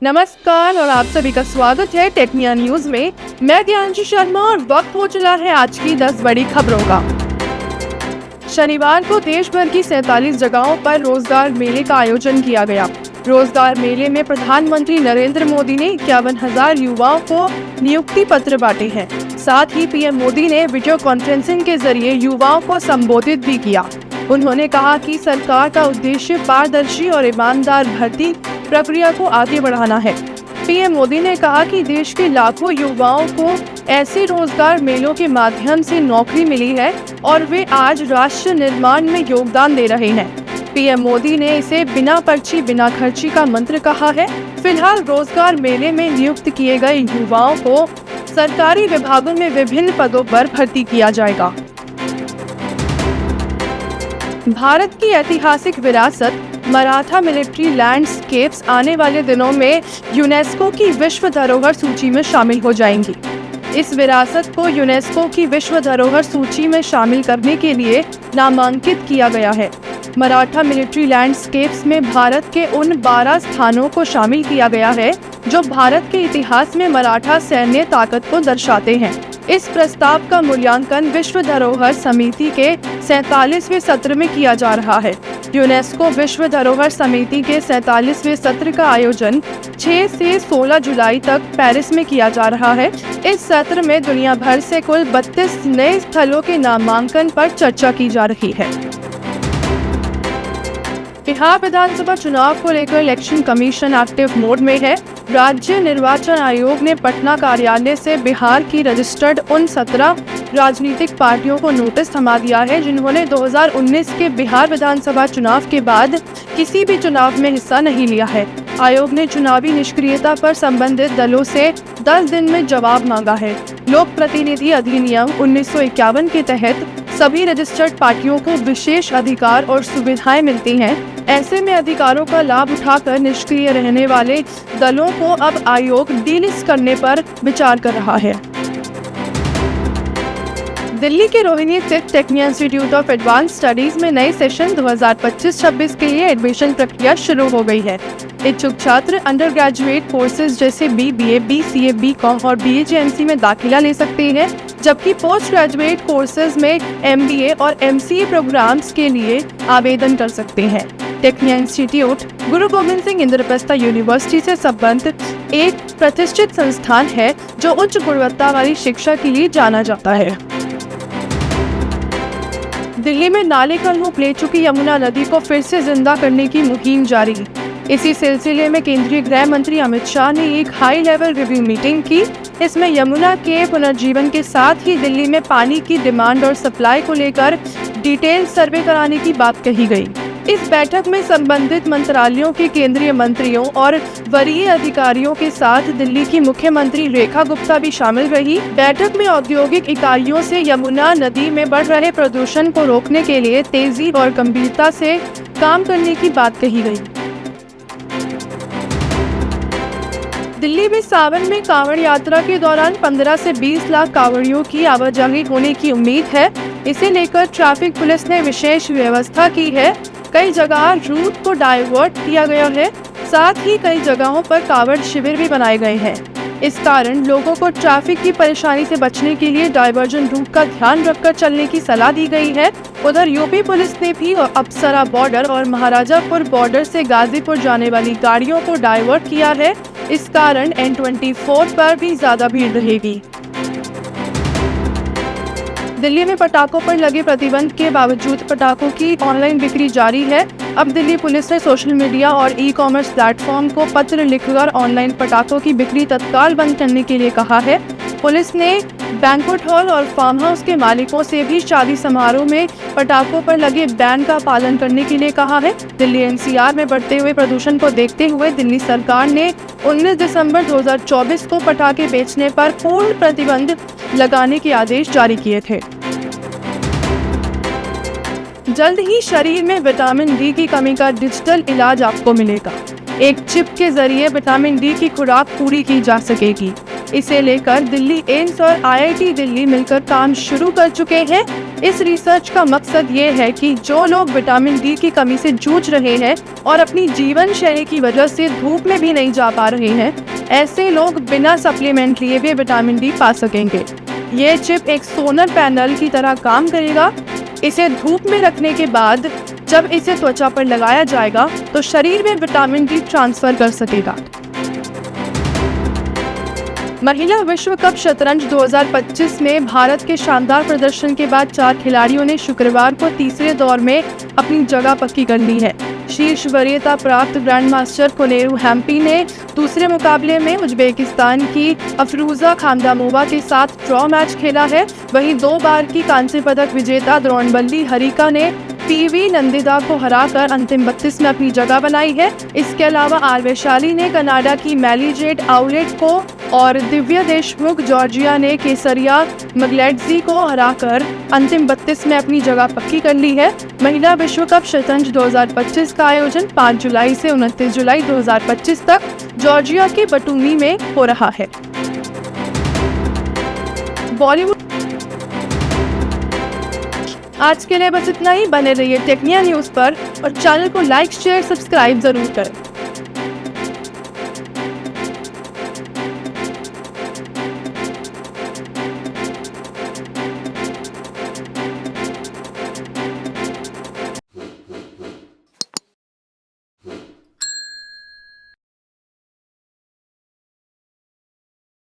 नमस्कार और आप सभी का स्वागत है टेक्निया न्यूज में। मैं ज्ञानशी शर्मा और वक्त हो चला है आज की 10 बड़ी खबरों का। शनिवार को देश भर की 47 जगहों पर रोजगार मेले का आयोजन किया गया। रोजगार मेले में प्रधानमंत्री नरेंद्र मोदी ने 51,000 युवाओं को नियुक्ति पत्र बांटे हैं। साथ ही पीएम मोदी ने वीडियो कॉन्फ्रेंसिंग के जरिए युवाओं को संबोधित भी किया। उन्होंने कहा कि सरकार का उद्देश्य पारदर्शी और ईमानदार भर्ती प्रक्रिया को आगे बढ़ाना है। पीएम मोदी ने कहा कि देश के लाखों युवाओं को ऐसे रोजगार मेलों के माध्यम से नौकरी मिली है और वे आज राष्ट्र निर्माण में योगदान दे रहे हैं। पीएम मोदी ने इसे बिना पर्ची बिना खर्ची का मंत्र कहा है। फिलहाल रोजगार मेले में नियुक्त किए गए युवाओं को सरकारी विभागों में विभिन्न पदों पर भर्ती किया जाएगा। भारत की ऐतिहासिक विरासत मराठा मिलिट्री लैंडस्केप्स आने वाले दिनों में यूनेस्को की विश्व धरोहर सूची में शामिल हो जाएंगी। इस विरासत को यूनेस्को की विश्व धरोहर सूची में शामिल करने के लिए नामांकित किया गया है। मराठा मिलिट्री लैंडस्केप्स में भारत के उन 12 स्थानों को शामिल किया गया है जो भारत के इतिहास में मराठा सैन्य ताकत को दर्शाते हैं। इस प्रस्ताव का मूल्यांकन विश्व धरोहर समिति के 47वें सत्र में किया जा रहा है। यूनेस्को विश्व धरोहर समिति के 47वें सत्र का आयोजन 6 से 16 जुलाई तक पेरिस में किया जा रहा है। इस सत्र में दुनिया भर से कुल 32 नए स्थलों के नामांकन पर चर्चा की जा रही है। बिहार विधानसभा चुनाव को लेकर इलेक्शन कमीशन एक्टिव मोड में है। राज्य निर्वाचन आयोग ने पटना कार्यालय से बिहार की रजिस्टर्ड उन 17 राजनीतिक पार्टियों को नोटिस थमा दिया है जिन्होंने 2019 के बिहार विधानसभा चुनाव के बाद किसी भी चुनाव में हिस्सा नहीं लिया है। आयोग ने चुनावी निष्क्रियता पर संबंधित दलों से 10 दिन में जवाब मांगा है। लोक प्रतिनिधि अधिनियम 1951 के तहत सभी रजिस्टर्ड पार्टियों को विशेष अधिकार और सुविधाएं मिलती हैं। ऐसे में अधिकारों का लाभ उठाकर निष्क्रिय रहने वाले दलों को अब आयोग डीलिस्ट करने पर विचार कर रहा है। दिल्ली के रोहिणी स्थित Tecnia institute of advance studies में नए सेशन 2025-26 के लिए एडमिशन प्रक्रिया शुरू हो गई है। इच्छुक छात्र अंडर ग्रेजुएट कोर्सेज जैसे BBA, BCA, BCom और BHMC में दाखिला ले सकते हैं, जबकि पोस्ट ग्रेजुएट कोर्सेज में MBA और MCA प्रोग्राम्स के लिए आवेदन कर सकते हैं। टेक्निया इंस्टीट्यूट गुरु गोविंद सिंह इंद्रप्रस्थ यूनिवर्सिटी से संबद्ध एक प्रतिष्ठित संस्थान है जो उच्च गुणवत्ता वाली शिक्षा के लिए जाना जाता है। दिल्ली में नाले का रूप ले चुकी यमुना नदी को फिर से जिंदा करने की मुहिम जारी। इसी सिलसिले में केंद्रीय गृह मंत्री अमित शाह ने एक हाई लेवल रिव्यू मीटिंग की। इसमें यमुना के पुनर्जीवन के साथ ही दिल्ली में पानी की डिमांड और सप्लाई को लेकर डिटेल सर्वे कराने की बात कही गई। इस बैठक में संबंधित मंत्रालयों के केंद्रीय मंत्रियों और वरीय अधिकारियों के साथ दिल्ली की मुख्यमंत्री रेखा गुप्ता भी शामिल रही। बैठक में औद्योगिक इकाइयों से यमुना नदी में बढ़ रहे प्रदूषण को रोकने के लिए तेजी और गंभीरता से काम करने की बात कही गई। दिल्ली में सावन में कांवड़ यात्रा के दौरान 15 से 20 लाख कांवड़ियों की आवाजाही होने की उम्मीद है। इसे लेकर ट्रैफिक पुलिस ने विशेष व्यवस्था की है। कई जगह रूट को डाइवर्ट किया गया है। साथ ही कई जगहों पर कांवड़ शिविर भी बनाए गए हैं। इस कारण लोगों को ट्रैफिक की परेशानी से बचने के लिए डाइवर्जन रूट का ध्यान रखकर चलने की सलाह दी गई है। उधर यूपी पुलिस ने भी अप्सरा बॉर्डर और महाराजापुर बॉर्डर से गाजीपुर जाने वाली गाड़ियों को डाइवर्ट किया है। इस कारण N24 पर भी ज्यादा भीड़ रहेगी। दिल्ली में पटाखों पर लगे प्रतिबंध के बावजूद पटाखों की ऑनलाइन बिक्री जारी है। अब दिल्ली पुलिस ने सोशल मीडिया और ई-कॉमर्स प्लेटफॉर्म को पत्र लिखकर ऑनलाइन पटाखों की बिक्री तत्काल बंद करने के लिए कहा है। पुलिस ने बैंक्वेट हॉल और फार्म हाउस के मालिकों से भी शादी समारोह में पटाखों पर लगे बैन का पालन करने के लिए कहा है। दिल्ली NCR में बढ़ते हुए प्रदूषण को देखते हुए दिल्ली सरकार ने 19 दिसंबर 2024 को पटाखे बेचने पर पूर्ण प्रतिबंध लगाने के आदेश जारी किए थे। जल्द ही शरीर में विटामिन डी की कमी का डिजिटल इलाज आपको मिलेगा। एक चिप के जरिए विटामिन डी की खुराक पूरी की जा सकेगी। इसे लेकर दिल्ली एम्स और IIT दिल्ली मिलकर काम शुरू कर चुके हैं। इस रिसर्च का मकसद ये है कि जो लोग विटामिन डी की कमी से जूझ रहे हैं और अपनी जीवन शैली की वजह से धूप में भी नहीं जा पा रहे हैं, ऐसे लोग बिना सप्लीमेंट लिए भी विटामिन डी पा सकेंगे। ये चिप एक सोलर पैनल की तरह काम करेगा। इसे धूप में रखने के बाद जब इसे त्वचा पर लगाया जाएगा तो शरीर में विटामिन डी ट्रांसफर कर सकेगा। महिला विश्व कप शतरंज 2025 में भारत के शानदार प्रदर्शन के बाद 4 खिलाड़ियों ने शुक्रवार को तीसरे दौर में अपनी जगह पक्की कर ली है। शीर्ष वरीयता प्राप्त ग्रैंडमास्टर कोनेरू हैम्पी ने दूसरे मुकाबले में उज्बेकिस्तान की अफरूजा खामदामोवा के साथ ड्रॉ मैच खेला है। वहीं 2 बार की कांस्य पदक विजेता द्रोणबल्ली हरिका ने पीवी नंदिदा को हराकर अंतिम 32 में अपनी जगह बनाई है। इसके अलावा आर वैशाली ने कनाडा की मैलीजेट आउलेट को और दिव्या देशमुख जॉर्जिया ने केसरिया मगलेडजी को हराकर अंतिम 32 में अपनी जगह पक्की कर ली है। महिला विश्व कप शतरंज 2025 का आयोजन 5 जुलाई से 29 जुलाई 2025 तक जॉर्जिया के बटूमी में हो रहा है। बॉलीवुड आज के लिए बस इतना ही। बने रहिए टेक्निया न्यूज़ पर और चैनल को लाइक शेयर सब्सक्राइब जरूर करें।